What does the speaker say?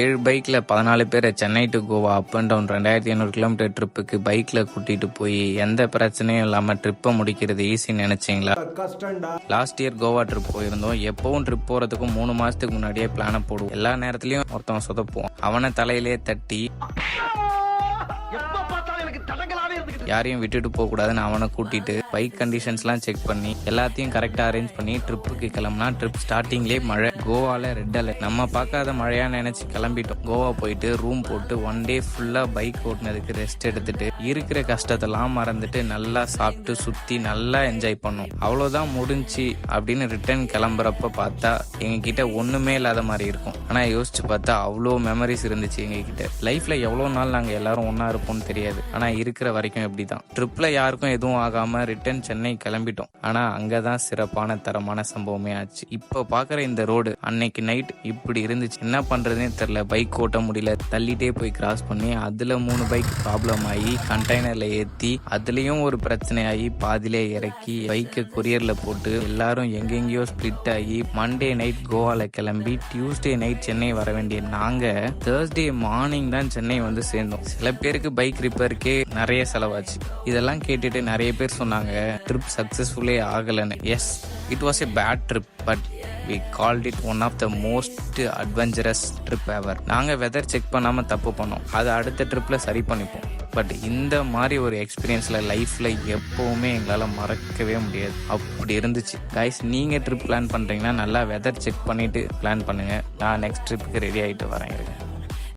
7 பைக்ல 14 பேரை Chennai to Goa up and down 2500 kilometre ட்ரிப்புக்கு பைக்ல கூட்டிட்டு போய் எந்த பிரச்சனையும் இல்லாம ட்ரிப்பை முடிக்கிறது ஈஸின்னு நினைச்சீங்களா? லாஸ்ட் இயர் கோவா ட்ரிப் போயிருந்தோம். எப்பவும் ட்ரிப் போறதுக்கு 3 மாசத்துக்கு முன்னாடியே பிளான போடுவோம். எல்லா நேரத்திலயும் ஒருத்தவன் சொதப்புவோம். அவனை தலையிலே தட்டி யாரையும் விட்டுட்டு போக கூடாதுன்னு அவனை கூட்டிட்டு பைக் கண்டிஷன்ஸ்லாம் செக் பண்ணி எல்லாத்தையும் கரெக்டா அரேஞ்ச் பண்ணி ட்ரிப்புக்கு கிளம்புனா ட்ரிப் ஸ்டார்டிங்லேயே மழை. கோவால ரெட் அலர்ட். நம்ம பார்க்காத மழையா நினைச்சு கிளம்பிட்டோம். கோவா போயிட்டு ரூம் போட்டு 1 டே ஃபுல்லா பைக் ஓட்டுனதுக்கு ரெஸ்ட் எடுத்துட்டு இருக்கிற கஷ்டத்தெல்லாம் மறந்துட்டு நல்லா சாப்பிட்டு சுத்தி நல்லா என்ஜாய் பண்ணோம். அவ்வளவுதான் முடிஞ்சு அப்படின்னு ரிட்டர்ன் கிளம்புறப்ப பார்த்தா எங்க கிட்ட ஒண்ணுமே இல்லாத மாதிரி இருக்கும். ஆனா யோசிச்சு பார்த்தா அவ்வளோ மெமரிஸ் இருந்துச்சு எங்க கிட்ட. லைஃப்ல எவ்வளவு நாள் நாங்க எல்லாரும் ஒன்னா இருப்போம்னு தெரியாது. ஆனா இருக்கிற வரைக்கும் இப்படிதான். ட்ரிப்ல யாருக்கும் எதுவும் ஆகாம ரிட்டர்ன் சென்னை கிளம்பிட்டோம். ஆனா அங்கதான் சிறப்பான தரமான சம்பவமே ஆச்சு. இப்ப பாக்குற இந்த ரோடு அன்னைக்கு நைட் இப்படி இருந்துச்சு. என்ன பண்றதுன்னே தெரியல. பைக் ஓட்ட முடியல. தள்ளிட்டே போய் கிராஸ் பண்ணி அதுல 3 பைக் ப்ராப்ளம் ஆகி கண்டெய்னர்ல ஏத்தி அதுலயும் ஒரு பிரச்சனை ஆகி பாதிலே இறக்கி பைக்கை கொரியர்ல போட்டு எல்லாரும் எங்கெங்கயோ ஸ்பிளிட் ஆகி மண்டே நைட் கோவால கிளம்பி டியூஸ்டே நைட் சென்னை வர வேண்டிய நாங்க தேர்ஸ்டே மார்னிங் தான் சென்னை வந்து சேர்ந்தோம். சில பேருக்கு பைக் ரிப்பேருக்கே நிறைய செலவாச்சு. இதெல்லாம் கேட்டுட்டு நிறைய பேர் சொன்னாங்க ட்ரிப் சக்சஸ்ஃபுல்லே ஆகலன்னு. Yes, it was a bad trip, but we called it one of the most adventurous trip ever. நாங்க வெதர் செக் பண்ணாம தப்பு பண்ணோம். அதை அடுத்த ட்ரிப்ல சரி பண்ணிப்போம். பட் இந்த மாதிரி ஒரு எக்ஸ்பீரியன்ஸ்ல லைஃப்ல எப்பவுமே எங்களால மறக்கவே முடியாது. அப்படி இருந்துச்சு. கைஸ், நீங்க ட்ரிப் பிளான் பண்றீங்கன்னா நல்லா வெதர் செக் பண்ணிட்டு பிளான் பண்ணுங்க. நான் நெக்ஸ்ட் ட்ரிப்புக்கு ரெடி ஆயிட்டு வரேன்.